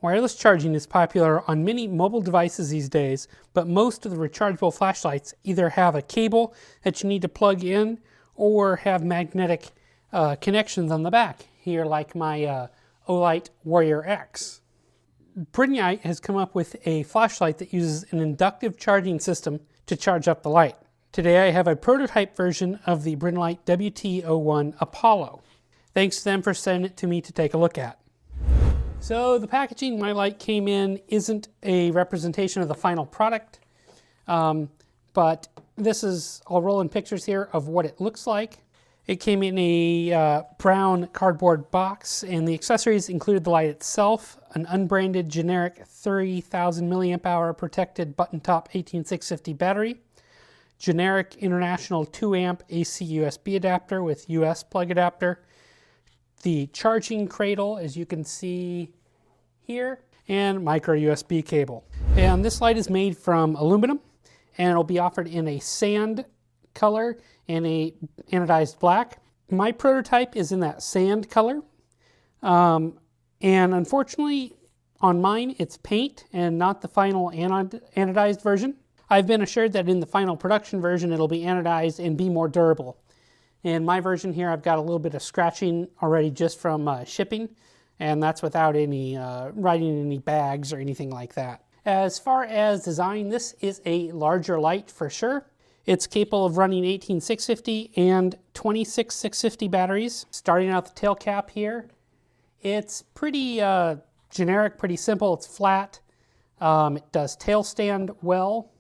Wireless charging is popular on many mobile devices these days, but most of the rechargeable flashlights either have a cable that you need to plug in or have magnetic connections on the back, here like my Olight Warrior X. Brinyte has come up with a flashlight that uses an inductive charging system to charge up the light. Today I have a prototype version of the Brinyte WT-01 Apollo. Thanks to them for sending it to me to take a look at. So the packaging my light came in isn't a representation of the final product, but this is, I'll roll in pictures here of what it looks like. It came in a brown cardboard box, and the accessories included the light itself, an unbranded generic 30,000 milliamp hour protected button top 18650 battery, generic international 2 amp AC USB adapter with US plug adapter, the charging cradle, as you can see here, and micro USB cable. And this light is made from aluminum, and it'll be offered in a sand color and a anodized black. My prototype is in that sand color, and unfortunately on mine it's paint and not the final anodized version. I've been assured that in the final production version it'll be anodized and be more durable. In my version here, I've got a little bit of scratching already just from shipping, and that's without any writing in any bags or anything like that. As far as design, this is a larger light for sure. It's capable of running 18650 and 26650 batteries. Starting out the tail cap here, it's pretty generic, pretty simple. It's flat. It does tail stand well.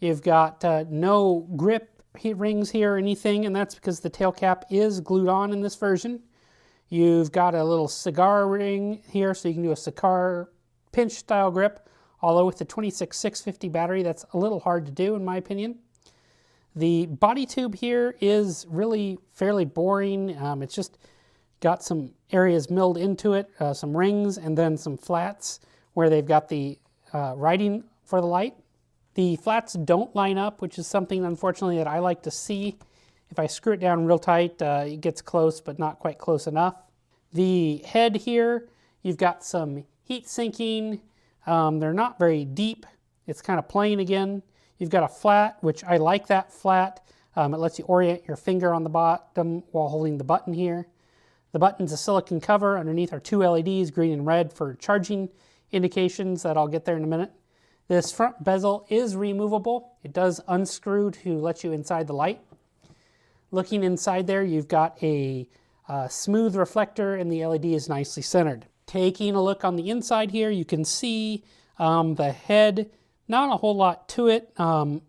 You've got no grip rings here or anything, and that's because the tail cap is glued on in this version. You've got a little cigar ring here, so you can do a cigar pinch style grip, although with the 26650 battery that's a little hard to do in my opinion. The body tube here is really fairly boring. It's just got some areas milled into it, some rings, and then some flats where they've got the writing for the light. The flats don't line up, which is something unfortunately that I like to see. If I screw it down real tight, it gets close, but not quite close enough. The head here, you've got some heat sinking. They're not very deep. It's kind of plain again. You've got a flat, which I like that flat. It lets you orient your finger on the bottom while holding the button here. The button's a silicone cover. Underneath are 2 LEDs, green and red, for charging indications that I'll get there in a minute. This front bezel is removable. It does unscrew to let you inside the light. Looking inside there, you've got a smooth reflector, and the LED is nicely centered. Taking a look on the inside here, you can see the head, not a whole lot to it.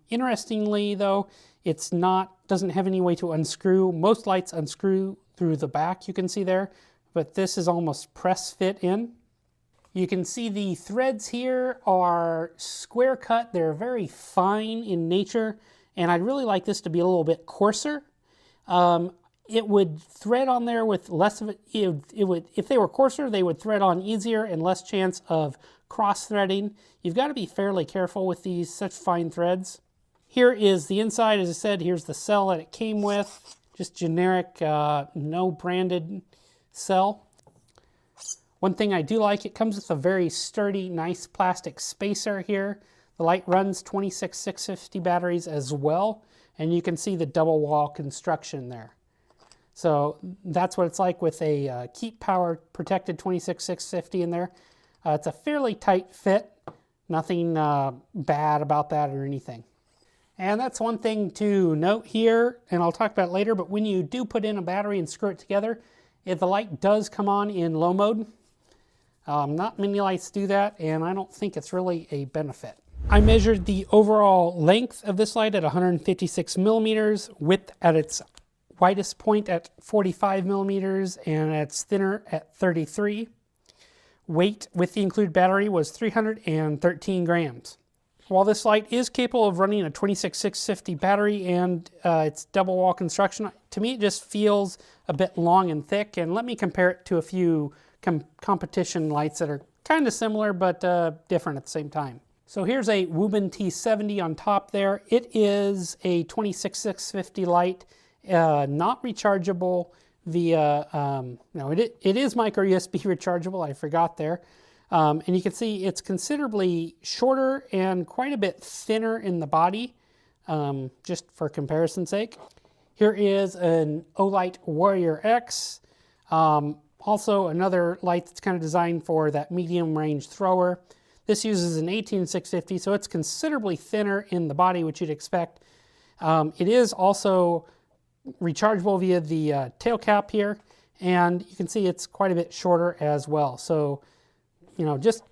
Interestingly though, doesn't have any way to unscrew. Most lights unscrew through the back, you can see there, but this is almost press fit in. You can see the threads here are square cut. They're very fine in nature, and I'd really like this to be a little bit coarser. It would thread on there with less of it. If they were coarser, they would thread on easier and less chance of cross-threading. You've got to be fairly careful with these such fine threads. Here is the inside. As I said, here's the cell that it came with. Just generic, no branded cell. One thing I do like, it comes with a very sturdy, nice plastic spacer here. The light runs 26650 batteries as well, and you can see the double wall construction there. So that's what it's like with a keep power protected 26650 in there. It's a fairly tight fit, nothing bad about that or anything. And that's one thing to note here, and I'll talk about it later, but when you do put in a battery and screw it together, if the light does come on in low mode. Not many lights do that, and I don't think it's really a benefit. I measured the overall length of this light at 156 millimeters, width at its widest point at 45 millimeters, and at its thinner at 33. Weight with the included battery was 313 grams. While this light is capable of running a 26650 battery and its double wall construction, to me it just feels a bit long and thick, and let me compare it to a few competition lights that are kind of similar but different at the same time. So here's a Woobin T70 on top there. It is a 26650 light, not rechargeable via, no, it is micro USB rechargeable, I forgot there. And you can see it's considerably shorter and quite a bit thinner in the body, just for comparison's sake. Here is an Olight Warrior X. Also another light that's kind of designed for that medium range thrower. This uses an 18650, so it's considerably thinner in the body, which you'd expect. It is also rechargeable via the tail cap here, and you can see it's quite a bit shorter as well. So, you know, this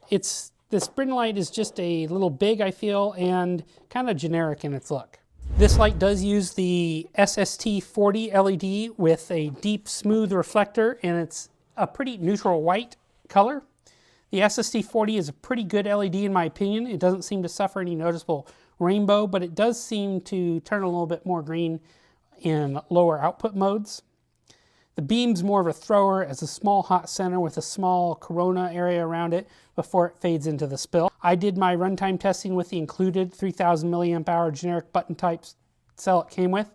Brinyte is just a little big, I feel, and kind of generic in its look. This light does use the SST40 LED with a deep smooth reflector, and it's a pretty neutral white color. The SST40 is a pretty good LED in my opinion. It doesn't seem to suffer any noticeable rainbow, but it does seem to turn a little bit more green in lower output modes. The beam's more of a thrower, as a small hot center with a small corona area around it before it fades into the spill. I did my runtime testing with the included 3000 milliamp hour generic button type cell it came with.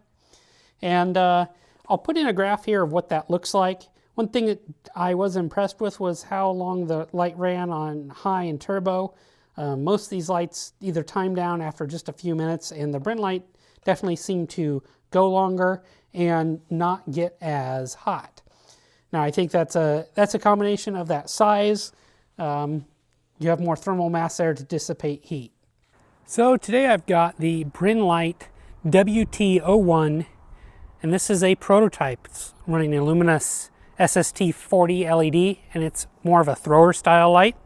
And I'll put in a graph here of what that looks like. One thing that I was impressed with was how long the light ran on high and turbo. Most of these lights either time down after just a few minutes, and the Brinyte definitely seemed to go longer and not get as hot. Now I think that's a combination of that size. You have more thermal mass there to dissipate heat. So today I've got the Brinyte WT-01, and this is a prototype. It's running a luminous SST40 LED, and it's more of a thrower style light.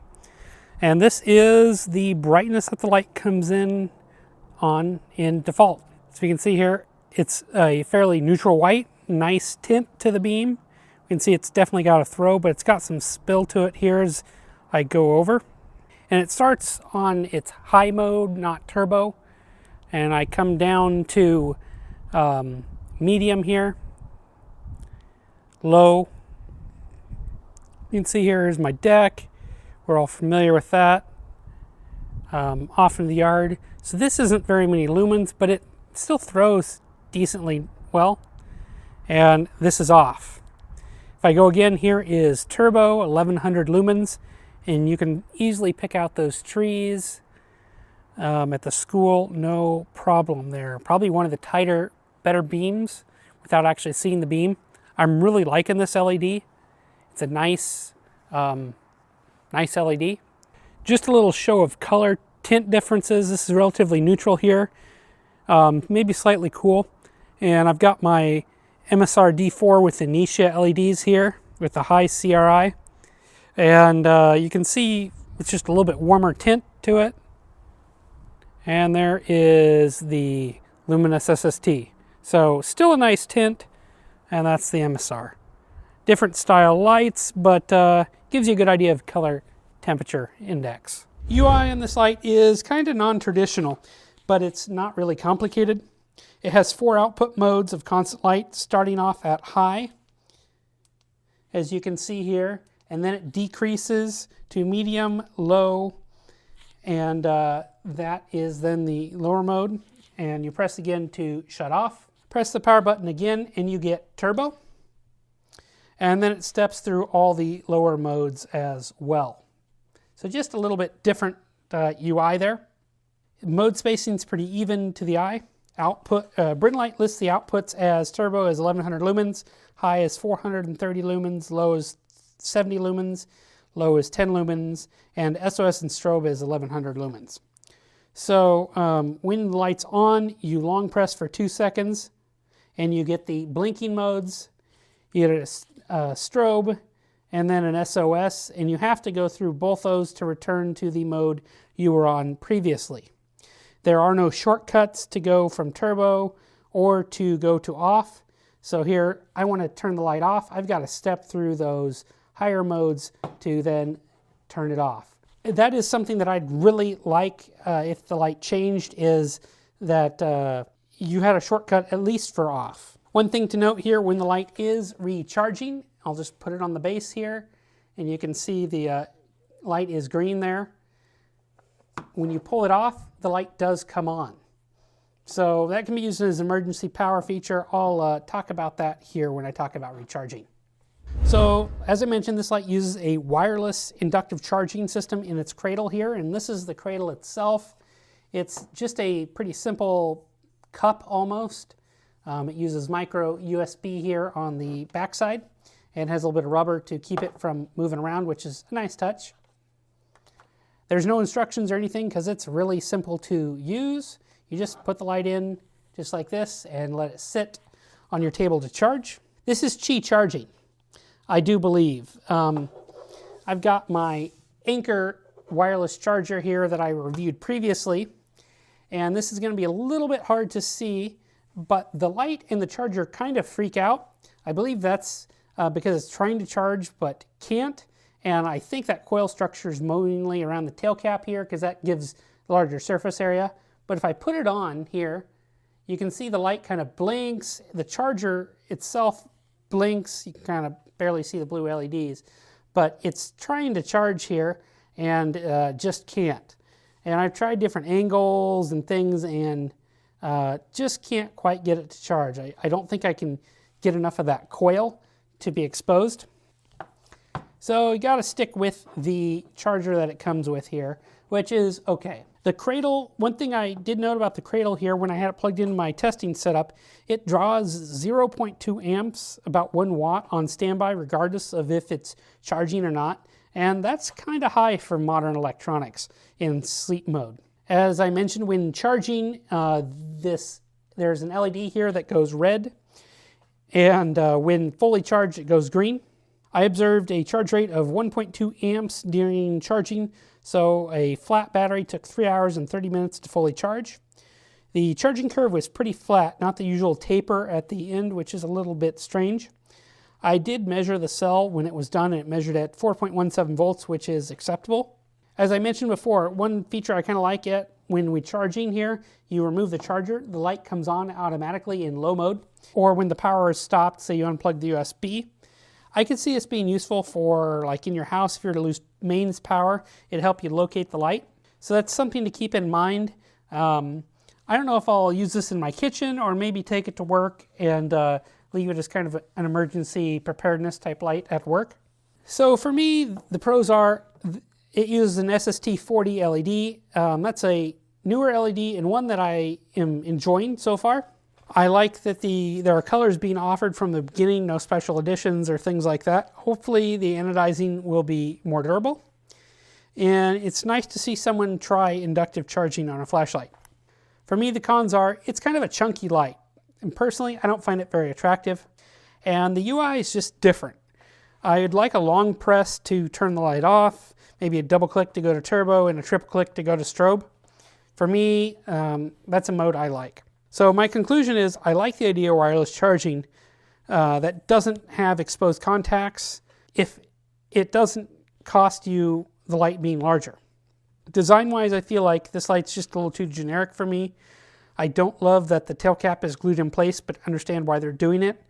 And this is the brightness that the light comes in on in default. So you can see here, it's a fairly neutral white, nice tint to the beam. You can see it's definitely got a throw, but it's got some spill to it here as I go over. And it starts on its high mode, not turbo. And I come down to medium here, low. You can see here is my deck. We're all familiar with that. Off in the yard. So this isn't very many lumens, but it still throws decently well. And this is off. If I go again, here is turbo, 1100 lumens, and you can easily pick out those trees at the school, no problem there. Probably one of the tighter, better beams without actually seeing the beam. I'm really liking this LED. It's a nice LED. Just a little show of color tint differences. This is relatively neutral here, maybe slightly cool. And I've got my MSR D4 with the Nisha LEDs here with the high CRI. And you can see it's just a little bit warmer tint to it. And there is the luminous SST. So still a nice tint, and that's the MSR. Different style lights, but gives you a good idea of color temperature index. UI on this light is kind of non-traditional, but it's not really complicated. It has 4 output modes of constant light, starting off at high, as you can see here, and then it decreases to medium, low, and that is then the lower mode. And you press again to shut off. Press the power button again and you get turbo. And then it steps through all the lower modes as well. So just a little bit different UI there. Mode spacing is pretty even to the eye. Output, Brinyte lists the outputs as turbo as 1100 lumens, high as 430 lumens, low as 70 lumens, low as 10 lumens, and SOS and strobe is 1100 lumens. So when the light's on, you long press for 2 seconds and you get the blinking modes, you get a strobe, and then an SOS, and you have to go through both those to return to the mode you were on previously. There are no shortcuts to go from turbo or to go to off. So here, I want to turn the light off. I've got to step through those higher modes to then turn it off. That is something that I'd really like if the light changed, is that you had a shortcut at least for off. One thing to note here, when the light is recharging, I'll just put it on the base here, and you can see the light is green there. When you pull it off, the light does come on. So that can be used as an emergency power feature. I'll talk about that here when I talk about recharging. So, as I mentioned, this light uses a wireless inductive charging system in its cradle here, and this is the cradle itself. It's just a pretty simple cup almost. It uses micro USB here on the backside and has a little bit of rubber to keep it from moving around, which is a nice touch. There's no instructions or anything because it's really simple to use. You just put the light in just like this and let it sit on your table to charge. This is Qi charging, I do believe. I've got my Anker wireless charger here that I reviewed previously, and this is going to be a little bit hard to see, but the light and the charger kind of freak out. I believe that's because it's trying to charge but can't, and I think that coil structure is mainly around the tail cap here because that gives a larger surface area. But if I put it on here, you can see the light kind of blinks, the charger itself blinks, you can kind of barely see the blue LEDs, but it's trying to charge here and just can't. And I've tried different angles and things and just can't quite get it to charge. I don't think I can get enough of that coil to be exposed. So you got to stick with the charger that it comes with here, which is okay. The cradle, one thing I did note about the cradle here when I had it plugged into my testing setup, it draws 0.2 amps, about 1 watt on standby regardless of if it's charging or not. And that's kind of high for modern electronics in sleep mode. As I mentioned, when charging, there's an LED here that goes red, and when fully charged it goes green. I observed a charge rate of 1.2 amps during charging, so a flat battery took 3 hours and 30 minutes to fully charge. The charging curve was pretty flat, not the usual taper at the end, which is a little bit strange. I did measure the cell when it was done, and it measured at 4.17 volts, which is acceptable. As I mentioned before, one feature I kind of like it, when we're charging here, you remove the charger, the light comes on automatically in low mode, or when the power is stopped, say you unplug the USB. I could see this being useful for, like in your house, if you were to lose mains power, it'd help you locate the light. So that's something to keep in mind. I don't know if I'll use this in my kitchen or maybe take it to work and leave it as kind of an emergency preparedness type light at work. So for me, the pros are, it uses an SST40 LED. That's a newer LED and one that I am enjoying so far. I like that there are colors being offered from the beginning, no special editions or things like that. Hopefully the anodizing will be more durable. And it's nice to see someone try inductive charging on a flashlight. For me, the cons are, it's kind of a chunky light. And personally, I don't find it very attractive. And the UI is just different. I'd like a long press to turn the light off, maybe a double click to go to turbo and a triple click to go to strobe. For me, that's a mode I like. So my conclusion is I like the idea of wireless charging that doesn't have exposed contacts if it doesn't cost you the light being larger. Design-wise, I feel like this light's just a little too generic for me. I don't love that the tail cap is glued in place, but understand why they're doing it.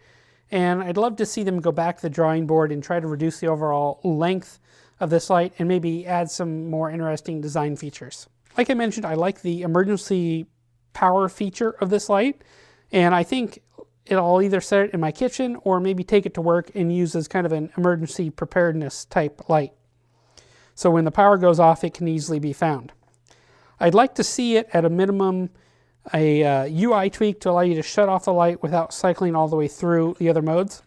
And I'd love to see them go back to the drawing board and try to reduce the overall length of this light and maybe add some more interesting design features. Like I mentioned, I like the emergency power feature of this light, and I think I'll either set it in my kitchen or maybe take it to work and use as kind of an emergency preparedness type light. So when the power goes off, it can easily be found. I'd like to see it at a minimum a UI tweak to allow you to shut off the light without cycling all the way through the other modes.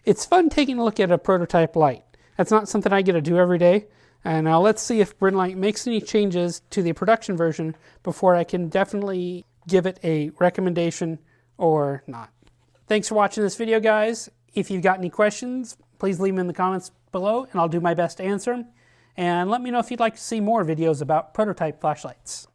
It's fun taking a look at a prototype light. That's not something I get to do every day. And now let's see if Brinyte makes any changes to the production version before I can definitely give it a recommendation or not. Thanks for watching this video, guys. If you've got any questions, please leave them in the comments below and I'll do my best to answer them. And let me know if you'd like to see more videos about prototype flashlights.